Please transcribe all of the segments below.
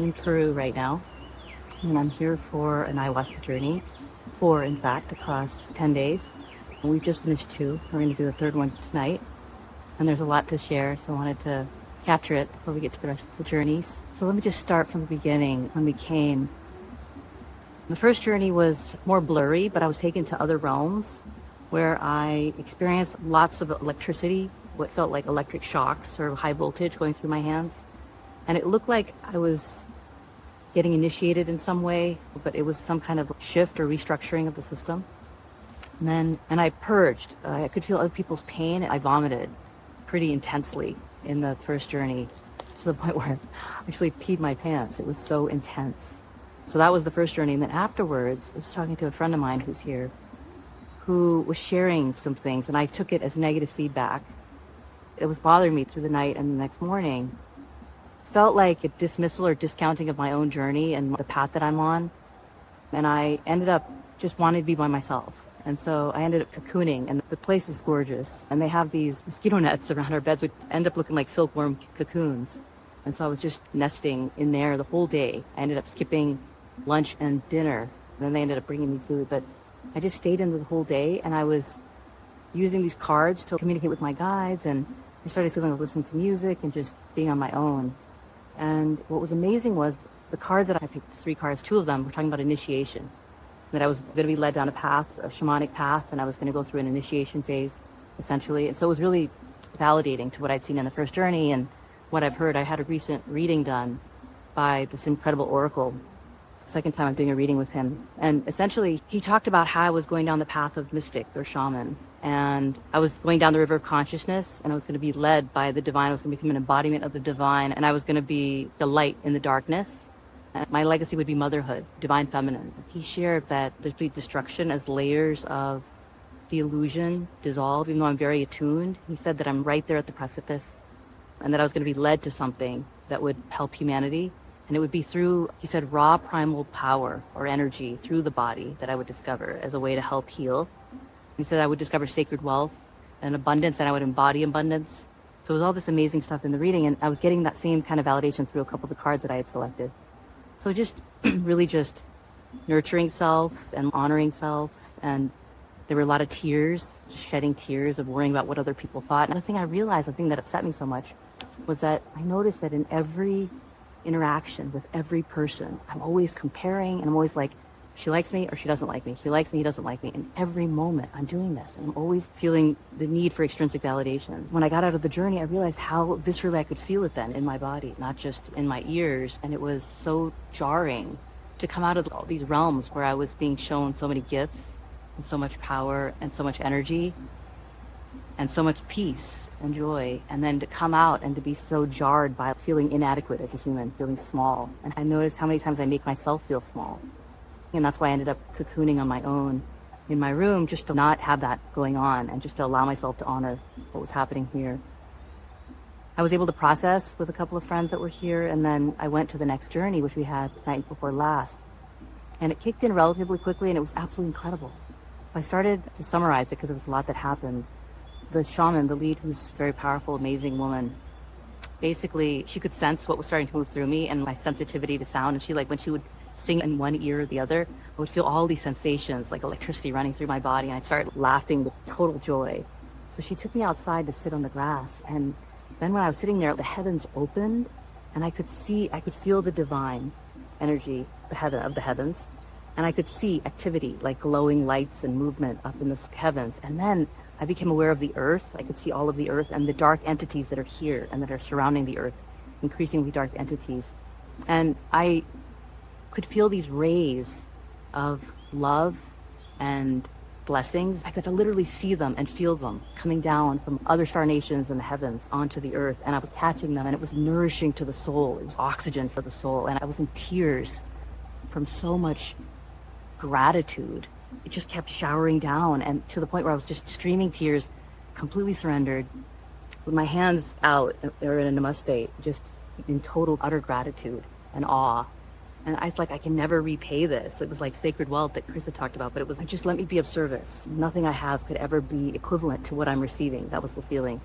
in Peru right now, and I'm here for an ayahuasca journey, 4 in fact, across 10 days. We've just finished 2. We're going to do the 3rd one tonight, and there's a lot to share, so I wanted to capture it before we get to the rest of the journeys. So let me just start from the beginning when we came. The first journey was more blurry, but I was taken to other realms where I experienced lots of electricity, what felt like electric shocks or high voltage going through my hands. And it looked like I was getting initiated in some way, but it was some kind of shift or restructuring of the system. And I purged. I could feel other people's pain. I vomited pretty intensely in the first journey to the point where I actually peed my pants. It was so intense. So that was the first journey. And then afterwards, I was talking to a friend of mine who's here, who was sharing some things, and I took it as negative feedback. It was bothering me through the night, and the next morning felt like a dismissal or discounting of my own journey and the path that I'm on. And I ended up just wanting to be by myself. And so I ended up cocooning, and the place is gorgeous. And they have these mosquito nets around our beds, which end up looking like silkworm cocoons. And so I was just nesting in there the whole day. I ended up skipping lunch and dinner, and then they ended up bringing me food. But I just stayed in the whole day, and I was using these cards to communicate with my guides, and I started feeling like listening to music and just being on my own. And what was amazing was the cards that I picked, 3 cards, 2 of them were talking about initiation, that I was going to be led down a path, a shamanic path, and I was going to go through an initiation phase, essentially. And so it was really validating to what I'd seen in the first journey and what I've heard. I had a recent reading done by this incredible oracle. Second time I'm doing a reading with him. And essentially, he talked about how I was going down the path of mystic or shaman. And I was going down the river of consciousness, and I was going to be led by the divine. I was going to become an embodiment of the divine, and I was going to be the light in the darkness. And my legacy would be motherhood, divine feminine. He shared that there'd be destruction as layers of the illusion dissolve, even though I'm very attuned. He said that I'm right there at the precipice, and that I was going to be led to something that would help humanity. And it would be through, he said, raw primal power or energy through the body that I would discover as a way to help heal. He said I would discover sacred wealth and abundance, and I would embody abundance. So it was all this amazing stuff in the reading, and I was getting that same kind of validation through a couple of the cards that I had selected. So just really just nurturing self and honoring self. And there were a lot of tears, just shedding tears of worrying about what other people thought. And the thing I realized, the thing that upset me so much, was that I noticed that in every interaction with every person, I'm always comparing, and I'm always like, she likes me or she doesn't like me. He likes me, he doesn't like me. In every moment I'm doing this, and I'm always feeling the need for extrinsic validation. When I got out of the journey, I realized how viscerally I could feel it then in my body, not just in my ears. And it was so jarring to come out of all these realms where I was being shown so many gifts and so much power and so much energy and so much peace and joy, and then to come out and to be so jarred by feeling inadequate as a human, feeling small. And I noticed how many times I make myself feel small. And that's why I ended up cocooning on my own in my room, just to not have that going on and just to allow myself to honor what was happening here. I was able to process with a couple of friends that were here, and then I went to the next journey, which we had the night before last. And it kicked in relatively quickly, and it was absolutely incredible. So I started to summarize it because there was a lot that happened. The shaman, the lead, who's a very powerful, amazing woman, basically, she could sense what was starting to move through me and my sensitivity to sound. And she, like, when she would sing in one ear or the other, I would feel all these sensations, like electricity running through my body, and I'd start laughing with total joy. So she took me outside to sit on the grass, and then when I was sitting there, the heavens opened, and I could feel the divine energy, of the heavens, and I could see activity, like glowing lights and movement up in the heavens. And then I became aware of the earth. I could see all of the earth and the dark entities that are here and that are surrounding the earth, increasingly dark entities. And I could feel these rays of love and blessings. I could literally see them and feel them coming down from other star nations in the heavens onto the earth, and I was catching them, and it was nourishing to the soul. It was oxygen for the soul, and I was in tears from so much gratitude. It just kept showering down, and to the point where I was just streaming tears, completely surrendered, with my hands out or in a namaste, just in total utter gratitude and awe. And I was like, I can never repay this. It was like sacred wealth that Chris had talked about, but it was like, just let me be of service. Nothing I have could ever be equivalent to what I'm receiving. That was the feeling.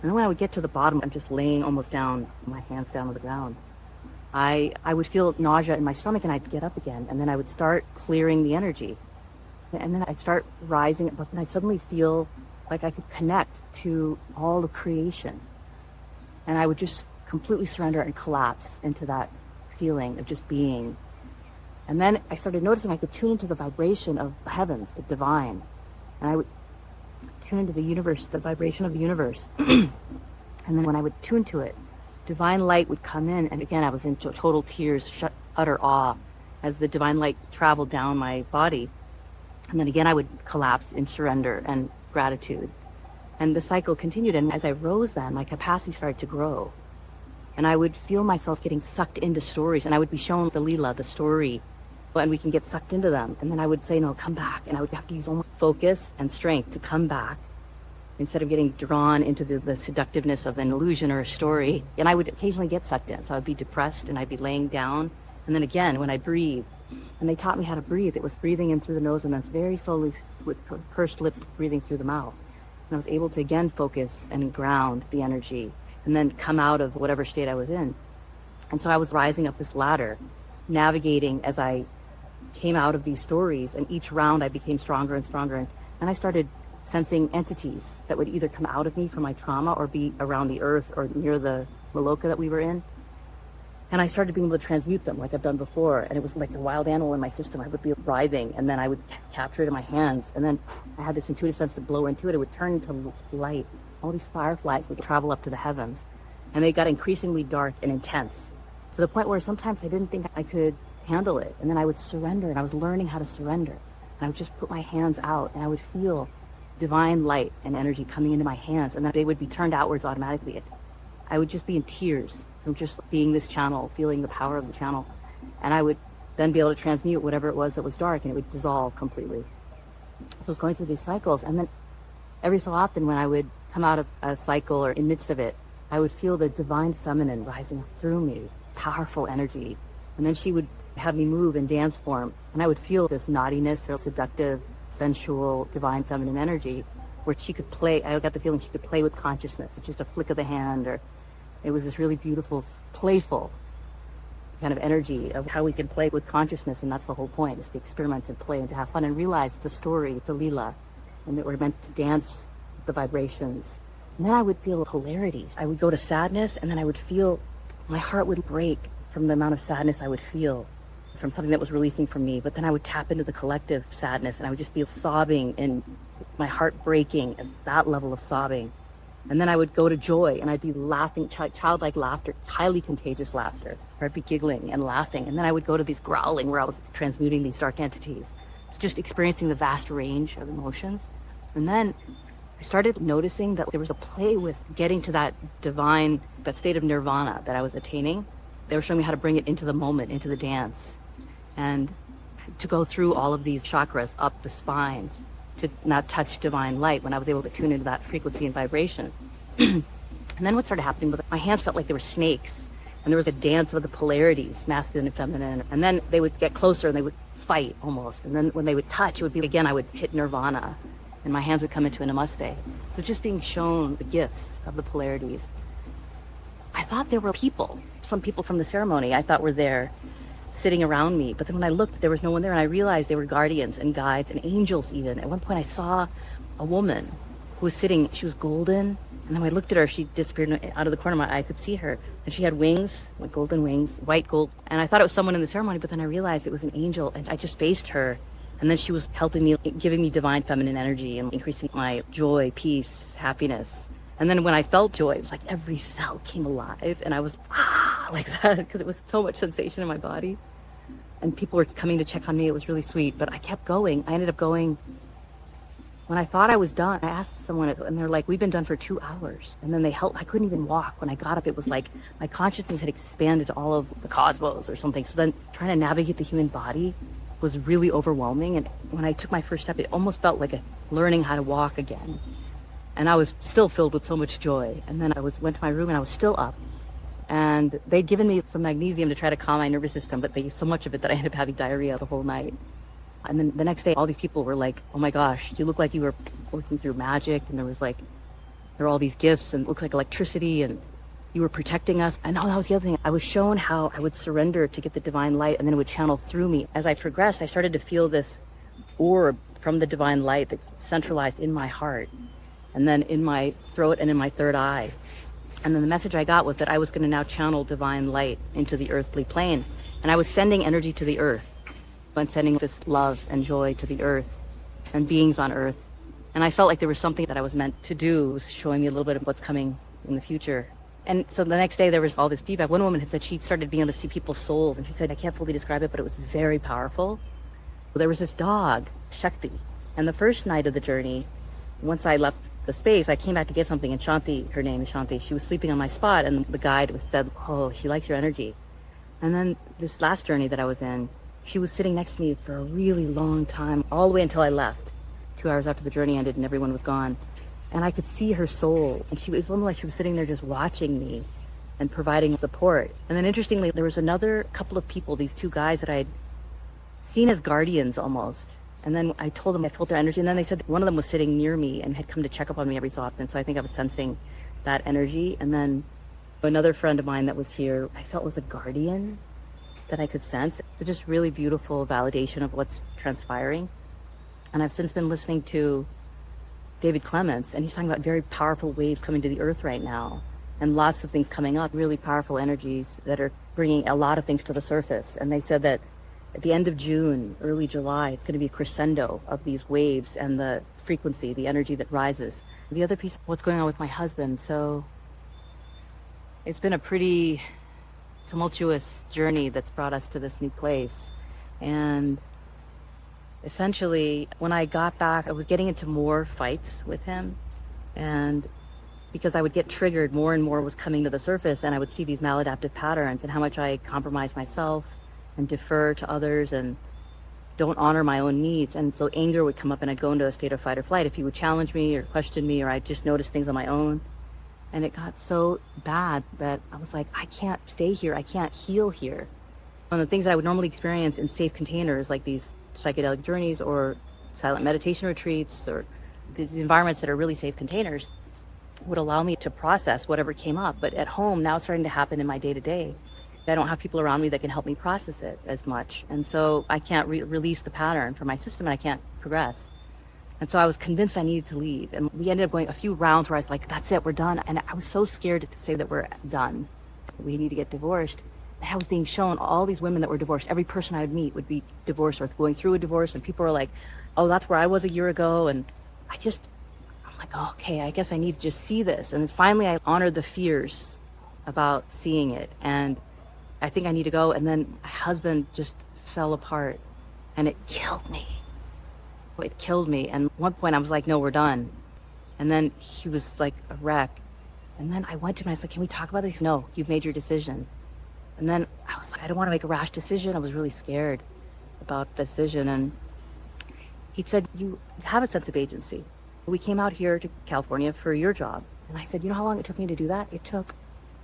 And then when I would get to the bottom, I'm just laying almost down, my hands down on the ground. I would feel nausea in my stomach and I'd get up again. And then I would start clearing the energy. And then I'd start rising, but then I'd suddenly feel like I could connect to all of creation. And I would just completely surrender and collapse into that feeling of just being. And then I started noticing I could tune into the vibration of the heavens, the divine. And I would tune into the universe, the vibration of the universe. And then when I would tune to it, divine light would come in. And again, I was in total tears, utter awe as the divine light traveled down my body. And then again, I would collapse in surrender and gratitude. And the cycle continued. And as I rose then, my capacity started to grow. And I would feel myself getting sucked into stories. And I would be shown the Leela, the story, and we can get sucked into them. And then I would say, no, come back. And I would have to use all my focus and strength to come back instead of getting drawn into the seductiveness of an illusion or a story. And I would occasionally get sucked in. So I'd be depressed and I'd be laying down. And then again, when I breathe, and they taught me how to breathe. It was breathing in through the nose and then very slowly with pursed lips, breathing through the mouth. And I was able to again focus and ground the energy and then come out of whatever state I was in. And so I was rising up this ladder, navigating as I came out of these stories, and each round I became stronger and stronger. And I started sensing entities that would either come out of me from my trauma or be around the earth or near the Maloka that we were in. And I started being able to transmute them like I've done before. And it was like a wild animal in my system. I would be writhing and then I would capture it in my hands. And then I had this intuitive sense to blow into it. It would turn into light. All these fireflies would travel up to the heavens. And they got increasingly dark and intense to the point where sometimes I didn't think I could handle it. And then I would surrender, and I was learning how to surrender. And I would just put my hands out and I would feel divine light and energy coming into my hands, and that they would be turned outwards automatically. I would just be in tears from just being this channel, feeling the power of the channel. And I would then be able to transmute whatever it was that was dark, and it would dissolve completely. So I was going through these cycles, and then every so often when I would come out of a cycle or in midst of it, I would feel the divine feminine rising through me, powerful energy. And then she would have me move in dance form, and I would feel this naughtiness or seductive, sensual, divine feminine energy where she could play. I got the feeling she could play with consciousness, just a flick of the hand, or it was this really beautiful, playful kind of energy of how we can play with consciousness. And that's the whole point, is to experiment and play and to have fun and realize it's a story, it's a Leela, and that we're meant to dance the vibrations. And then I would feel polarities. I would go to sadness, and then I would feel my heart would break from the amount of sadness I would feel from something that was releasing from me. But then I would tap into the collective sadness, and I would just be sobbing and my heart breaking at that level of sobbing. And then I would go to joy, and I'd be laughing, childlike laughter, highly contagious laughter, or I'd be giggling and laughing. And then I would go to these growling where I was transmuting these dark entities, just experiencing the vast range of emotions. And then I started noticing that there was a play with getting to that divine, that state of nirvana that I was attaining. They were showing me how to bring it into the moment, into the dance, and to go through all of these chakras up the spine to not touch divine light when I was able to tune into that frequency and vibration. And then what started happening was my hands felt like they were snakes, and there was a dance of the polarities, masculine and feminine. And then they would get closer and they would fight almost. And then when they would touch, it would be, again, I would hit nirvana and my hands would come into a namaste. So just being shown the gifts of the polarities. I thought there were people, some people from the ceremony I thought were there sitting around me. But then when I looked, there was no one there, and I realized they were guardians and guides and angels even. At one point I saw a woman who was sitting, she was golden, and then when I looked at her, she disappeared out of the corner of my eye. I could see her, and she had wings, like golden wings, white gold. And I thought it was someone in the ceremony, but then I realized it was an angel, and I just faced her. And then she was helping me, giving me divine feminine energy and increasing my joy, peace, happiness. And then when I felt joy, it was like every cell came alive, and I was like that, because it was so much sensation in my body. And people were coming to check on me. It was really sweet, but I kept going. I ended up going. When I thought I was done, I asked someone, and they're like, we've been done for 2 hours. And then they helped. I couldn't even walk. When I got up, it was like my consciousness had expanded to all of the cosmos or something. So then trying to navigate the human body was really overwhelming. And when I took my first step, it almost felt like learning how to walk again. And I was still filled with so much joy. And then I went to my room, and I was still up. And they'd given me some magnesium to try to calm my nervous system, but they used so much of it that I ended up having diarrhea the whole night. And then the next day, all these people were like, oh my gosh, you look like you were working through magic. And there were all these gifts, and it looked like electricity. And you were protecting us. And that was the other thing. I was shown how I would surrender to get the divine light, and then it would channel through me. As I progressed, I started to feel this orb from the divine light that centralized in my heart, and then in my throat and in my third eye. And then the message I got was that I was going to now channel divine light into the earthly plane. And I was sending energy to the earth, and sending this love and joy to the earth and beings on earth. And I felt like there was something that I was meant to do. It was showing me a little bit of what's coming in the future. And so the next day there was all this feedback. One woman had said she started being able to see people's souls, and she said, I can't fully describe it, but it was very powerful. There was this dog, Shakti. And the first night of the journey, once I left the space, I came back to get something, and Shanti, her name is Shanti, she was sleeping on my spot, and the guide was said, oh, she likes your energy. And then this last journey that I was in, she was sitting next to me for a really long time, all the way until I left, 2 hours after the journey ended and everyone was gone. And I could see her soul, and it was almost like she was sitting there just watching me and providing support. And then interestingly, there was another couple of people, these two guys that I'd seen as guardians almost. And then I told them I felt their energy, and then they said one of them was sitting near me and had come to check up on me every so often. So I think I was sensing that energy. And then another friend of mine that was here, I felt was a guardian that I could sense. So just really beautiful validation of what's transpiring. And I've since been listening to David Clements, and he's talking about very powerful waves coming to the earth right now, and lots of things coming up, really powerful energies that are bringing a lot of things to the surface. And they said that at the end of June, early July, it's going to be a crescendo of these waves and the frequency, the energy that rises. The other piece, what's going on with my husband. So it's been a pretty tumultuous journey that's brought us to this new place. And essentially, when I got back, I was getting into more fights with him. And because I would get triggered, more and more was coming to the surface, and I would see these maladaptive patterns and how much I compromise myself and defer to others and don't honor my own needs. And so anger would come up, and I'd go into a state of fight or flight if he would challenge me or question me, or I'd just notice things on my own. And it got so bad that I was like, I can't stay here. I can't heal here. One of the things that I would normally experience in safe containers, like these psychedelic journeys or silent meditation retreats or these environments that are really safe containers, would allow me to process whatever came up. But at home, now it's starting to happen in my day-to-day. I don't have people around me that can help me process it as much. And so I can't release the pattern from my system, and I can't progress. And so I was convinced I needed to leave. And we ended up going a few rounds where I was like, that's it, we're done. And I was so scared to say that we're done. We need to get divorced. And I was being shown all these women that were divorced. Every person I would meet would be divorced or going through a divorce. And people were like, oh, that's where I was a year ago. And I'm like, oh, okay, I guess I need to just see this. And then finally I honored the fears about seeing it. And I think I need to go. And then my husband just fell apart, and it killed me. It killed me. And at one point I was like, no, we're done. And then he was like a wreck. And then I went to him and I was like, can we talk about this? No, you've made your decision. And then I was like, I don't want to make a rash decision. I was really scared about the decision. And he said, you have a sense of agency. We came out here to California for your job. And I said, you know how long it took me to do that? It took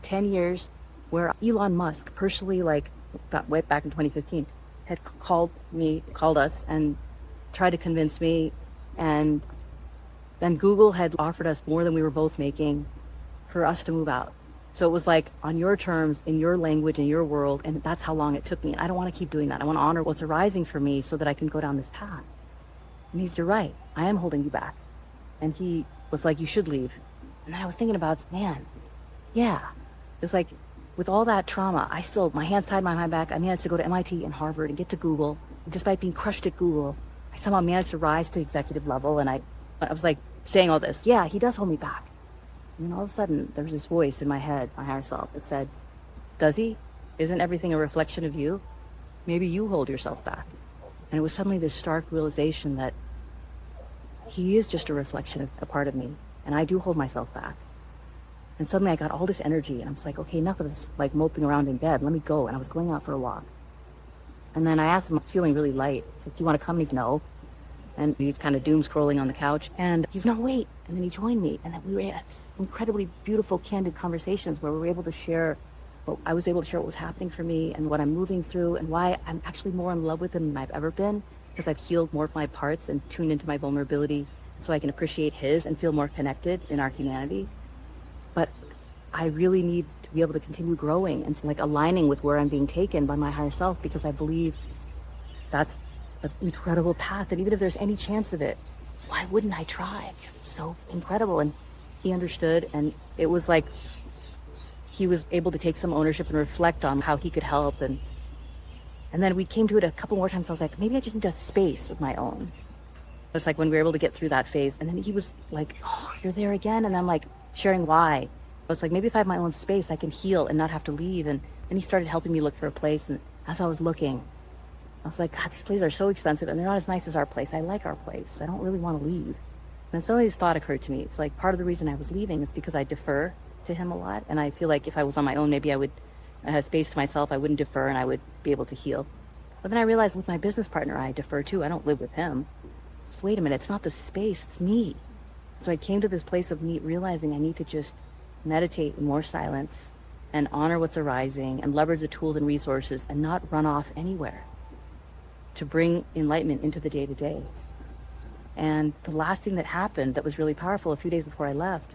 10 years, where Elon Musk personally, like way back in 2015, had called us and tried to convince me. And then Google had offered us more than we were both making for us to move out. So it was like on your terms, in your language, in your world, and that's how long it took me. And I don't want to keep doing that. I want to honor what's arising for me so that I can go down this path. And he's, you're right, I am holding you back. And he was like, you should leave. And then I was thinking about, man, yeah. It's like, with all that trauma, my hands tied behind my back, I managed to go to MIT and Harvard and get to Google. Despite being crushed at Google, I somehow managed to rise to executive level. And I was like saying all this, yeah, he does hold me back. And then all of a sudden, there was this voice in my head, my higher self, that said, does he? Isn't everything a reflection of you? Maybe you hold yourself back. And it was suddenly this stark realization that he is just a reflection of a part of me, and I do hold myself back. And suddenly I got all this energy, and I was like, okay, enough of this, like moping around in bed, let me go. And I was going out for a walk. And then I asked him, I was feeling really light. I said, do you want to come? And he's, no. And he's kind of doom scrolling on the couch. And he's, no, wait. And then he joined me. And then we were at incredibly beautiful, candid conversations where we were able to share, I was able to share what was happening for me and what I'm moving through and why I'm actually more in love with him than I've ever been, because I've healed more of my parts and tuned into my vulnerability so I can appreciate his and feel more connected in our humanity. But I really need to be able to continue growing and like aligning with where I'm being taken by my higher self, because I believe that's an incredible path. And even if there's any chance of it, why wouldn't I try? Because it's so incredible. And he understood, and it was like he was able to take some ownership and reflect on how he could help. And then we came to it a couple more times. I was like, maybe I just need a space of my own. It's like when we were able to get through that phase. And then he was like, oh, you're there again. And I'm like sharing why. It's like, maybe if I have my own space, I can heal and not have to leave. And then he started helping me look for a place. And as I was looking, I was like, God, these places are so expensive and they're not as nice as our place. I like our place. I don't really want to leave. And then suddenly this thought occurred to me. It's like part of the reason I was leaving is because I defer to him a lot. And I feel like if I was on my own, maybe I had space to myself. I wouldn't defer and I would be able to heal. But then I realized with my business partner, I defer too. I don't live with him. So wait a minute, it's not the space, it's me. So I came to this place of me realizing I need to just meditate in more silence and honor what's arising and leverage the tools and resources and not run off anywhere to bring enlightenment into the day-to-day. And the last thing that happened that was really powerful, a few days before I left,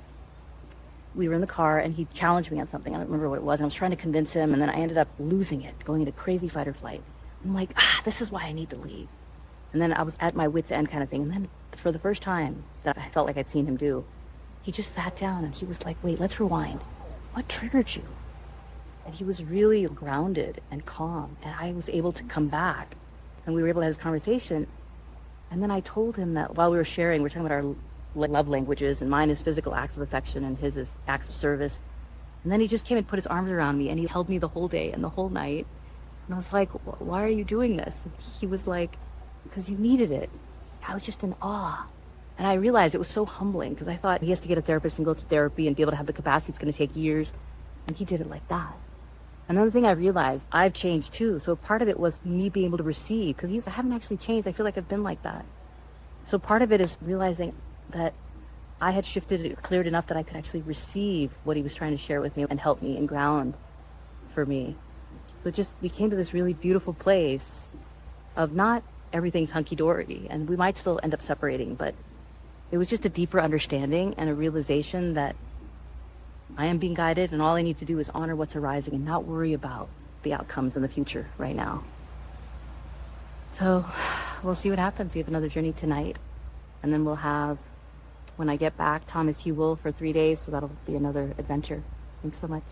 we were in the car and he challenged me on something. I don't remember what it was. And I was trying to convince him, and then I ended up losing it, going into crazy fight or flight. I'm like, this is why I need to leave. And then I was at my wit's end kind of thing. And then for the first time that I felt like I'd seen him do, he just sat down and he was like, wait, let's rewind. What triggered you? And he was really grounded and calm. And I was able to come back and we were able to have this conversation. And then I told him that while we were sharing, we're talking about our love languages, and mine is physical acts of affection and his is acts of service. And then he just came and put his arms around me and he held me the whole day and the whole night. And I was like, why are you doing this? And he was like, because you needed it. I was just in awe. And I realized it was so humbling, because I thought he has to get a therapist and go through therapy and be able to have the capacity. It's going to take years. And he did it like that. Another thing I realized, I've changed too. So part of it was me being able to receive, because I haven't actually changed. I feel like I've been like that. So part of it is realizing that I had shifted it, cleared enough that I could actually receive what he was trying to share with me and help me and ground for me. So we came to this really beautiful place of not everything's hunky-dory, and we might still end up separating, but it was just a deeper understanding and a realization that I am being guided, and all I need to do is honor what's arising and not worry about the outcomes in the future right now. So we'll see what happens. We have another journey tonight, and then we'll have, when I get back, Thomas Hewell for 3 days, so that'll be another adventure. Thanks so much.